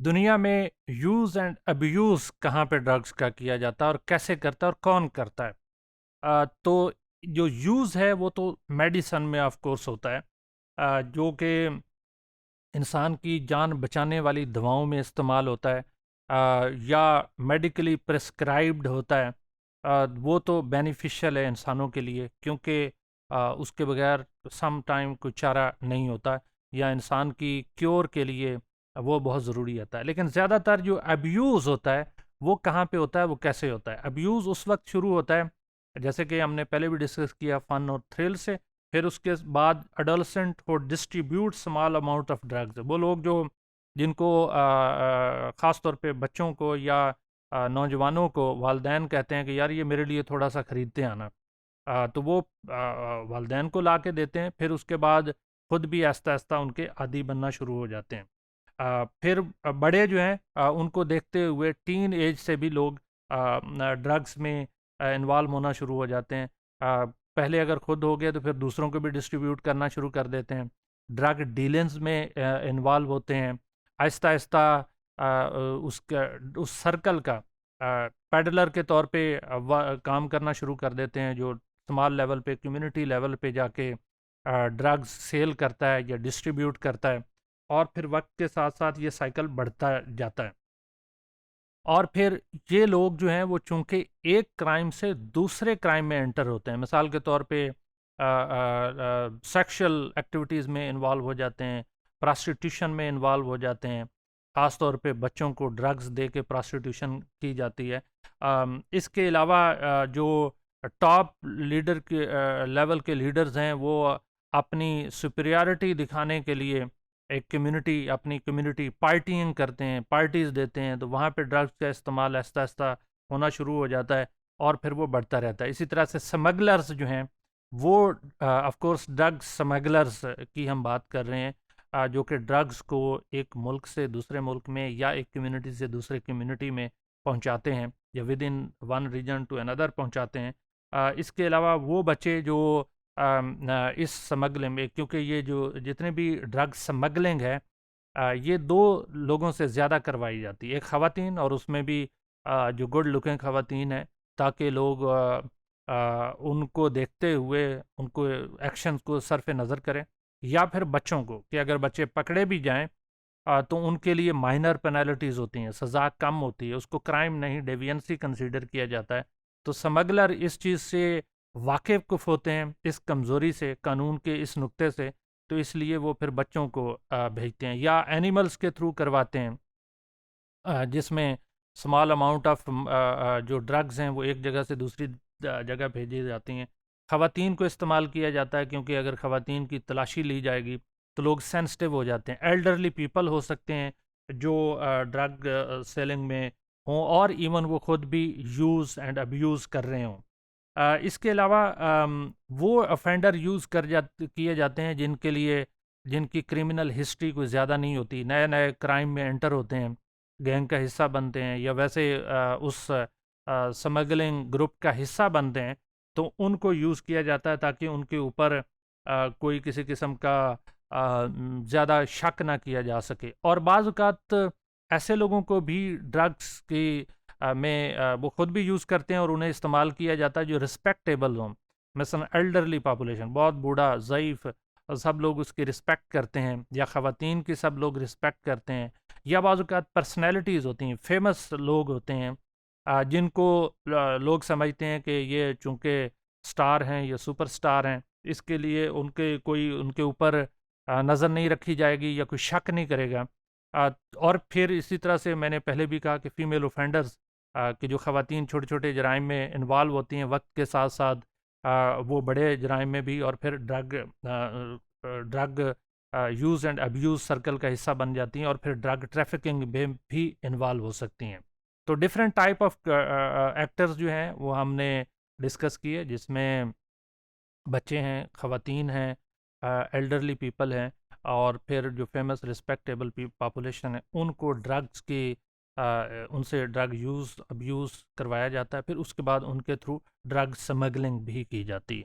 دنیا میں use and abuse کہاں پہ ڈرگس کا کیا جاتا ہے اور کیسے کرتا ہے اور کون کرتا ہے؟ تو جو یوز ہے وہ تو میڈیسن میں آف کورس ہوتا ہے، جو کہ انسان کی جان بچانے والی دواؤں میں استعمال ہوتا ہے، یا میڈیکلی پرسکرائبڈ ہوتا ہے۔ وہ تو بینیفیشیل ہے انسانوں کے لیے، کیونکہ اس کے بغیر سم ٹائم کوئی چارہ نہیں ہوتا، یا انسان کی کیور کے لیے وہ بہت ضروری ہوتا ہے۔ لیکن زیادہ تر جو ابیوز ہوتا ہے وہ کہاں پہ ہوتا ہے، وہ کیسے ہوتا ہے؟ ابیوز اس وقت شروع ہوتا ہے، جیسے کہ ہم نے پہلے بھی ڈسکس کیا، فن اور تھرل سے۔ پھر اس کے بعد اڈولسنٹ کو distribute small amount of drugs, وہ لوگ جو جن کو خاص طور پہ بچوں کو یا نوجوانوں کو والدین کہتے ہیں کہ یار یہ میرے لیے تھوڑا سا خریدتے آنا، تو وہ والدین کو لا کے دیتے ہیں۔ پھر اس کے بعد خود بھی آہستہ آہستہ ان کے عادی بننا شروع ہو جاتے ہیں۔ پھر بڑے جو ہیں ان کو دیکھتے ہوئے ٹین ایج سے بھی لوگ ڈرگس میں انوالو ہونا شروع ہو جاتے ہیں۔ پہلے اگر خود ہو گئے تو پھر دوسروں کو بھی ڈسٹریبیوٹ کرنا شروع کر دیتے ہیں، ڈرگ ڈیلنگز میں انوالو ہوتے ہیں۔ آہستہ آہستہ اس سرکل کا پیڈلر کے طور پہ کام کرنا شروع کر دیتے ہیں، جو اسمال لیول پہ، کمیونٹی لیول پہ جا کے ڈرگز سیل کرتا ہے یا ڈسٹریبیوٹ کرتا ہے، اور پھر وقت کے ساتھ ساتھ یہ سائیکل بڑھتا جاتا ہے۔ اور پھر یہ لوگ جو ہیں وہ چونکہ ایک کرائم سے دوسرے کرائم میں انٹر ہوتے ہیں، مثال کے طور پہ سیکشل ایکٹیویٹیز میں انوالو ہو جاتے ہیں، پراسٹیٹیوشن میں انوالو ہو جاتے ہیں، خاص طور پہ بچوں کو ڈرگز دے کے پراسٹیٹیوشن کی جاتی ہے۔ اس کے علاوہ جو ٹاپ لیڈر کے لیول کے لیڈرز ہیں، وہ اپنی سپیریارٹی دکھانے کے لیے ایک کمیونٹی، اپنی کمیونٹی پارٹینگ کرتے ہیں، پارٹیز دیتے ہیں، تو وہاں پہ ڈرگس کا استعمال آہستہ آہستہ ہونا شروع ہو جاتا ہے، اور پھر وہ بڑھتا رہتا ہے۔ اسی طرح سے سمگلرز جو ہیں وہ آف کورس ڈرگ سمگلرز کی ہم بات کر رہے ہیں، جو کہ ڈرگس کو ایک ملک سے دوسرے ملک میں یا ایک کمیونٹی سے دوسرے کمیونٹی میں پہنچاتے ہیں، یا within one region to اندر پہنچاتے ہیں۔ اس کے علاوہ وہ بچے جو اس سمگلنگ میں، کیونکہ یہ جو جتنے بھی ڈرگ سمگلنگ ہے یہ دو لوگوں سے زیادہ کروائی جاتی ہے، ایک خواتین، اور اس میں بھی جو گڈ لکنگ خواتین ہیں، تاکہ لوگ ان کو دیکھتے ہوئے ان کو ایکشنز کو صرف نظر کریں، یا پھر بچوں کو، کہ اگر بچے پکڑے بھی جائیں تو ان کے لیے مائنر پینالٹیز ہوتی ہیں، سزا کم ہوتی ہے، اس کو کرائم نہیں، ڈیوینسی کنسیڈر کیا جاتا ہے۔ تو سمگلر اس چیز سے واقف ہوتے ہیں، اس کمزوری سے، قانون کے اس نقطے سے، تو اس لیے وہ پھر بچوں کو بھیجتے ہیں، یا اینیملز کے تھرو کرواتے ہیں، جس میں اسمال اماؤنٹ آف جو ڈرگز ہیں وہ ایک جگہ سے دوسری جگہ بھیجی جاتی ہیں۔ خواتین کو استعمال کیا جاتا ہے، کیونکہ اگر خواتین کی تلاشی لی جائے گی تو لوگ سینسٹیو ہو جاتے ہیں۔ ایلڈرلی پیپل ہو سکتے ہیں جو ڈرگ سیلنگ میں ہوں، اور ایون وہ خود بھی یوز اینڈ ابیوز کر رہے ہوں۔ اس کے علاوہ وہ افینڈر یوز کیے جاتے ہیں جن کی کرمنل ہسٹری کوئی زیادہ نہیں ہوتی، نئے نئے کرائم میں انٹر ہوتے ہیں، گینگ کا حصہ بنتے ہیں، یا ویسے اس سمگلنگ گروپ کا حصہ بنتے ہیں، تو ان کو یوز کیا جاتا ہے تاکہ ان کے اوپر کوئی کسی قسم کا زیادہ شک نہ کیا جا سکے۔ اور بعض اوقات ایسے لوگوں کو بھی ڈرگس کی میں وہ خود بھی یوز کرتے ہیں اور انہیں استعمال کیا جاتا ہے جو رسپیکٹیبل ہوں، مثلا ایلڈرلی پاپولیشن، بہت بوڑھا، ضعیف، سب لوگ اس کی رسپیکٹ کرتے ہیں، یا خواتین کی سب لوگ رسپیکٹ کرتے ہیں، یا بعض اوقات پرسنالٹیز ہوتی ہیں، فیمس لوگ ہوتے ہیں، جن کو لوگ سمجھتے ہیں کہ یہ چونکہ سٹار ہیں یا سپر سٹار ہیں، اس کے لیے ان کے اوپر نظر نہیں رکھی جائے گی یا کوئی شک نہیں کرے گا۔ اور پھر اسی طرح سے میں نے پہلے بھی کہا کہ فیمیل اوفینڈرز، کہ جو خواتین چھوٹے چھوٹے جرائم میں انوالو ہوتی ہیں، وقت کے ساتھ ساتھ وہ بڑے جرائم میں بھی، اور پھر drug use and abuse circle کا حصہ بن جاتی ہیں، اور پھر ڈرگ ٹریفکنگ میں بھی انوالو ہو سکتی ہیں۔ تو ڈفرینٹ ٹائپ آف ایکٹرز جو ہیں وہ ہم نے ڈسکس کیے، جس میں بچے ہیں، خواتین ہیں، ایلڈرلی پیپل ہیں، اور پھر جو فیمس رسپیکٹیبل پاپولیشن ہے، ان کو ڈرگس کی ان سے ڈرگ یوز ابیوز کروایا جاتا ہے، پھر اس کے بعد ان کے تھرو ڈرگ سمگلنگ بھی کی جاتی ہے۔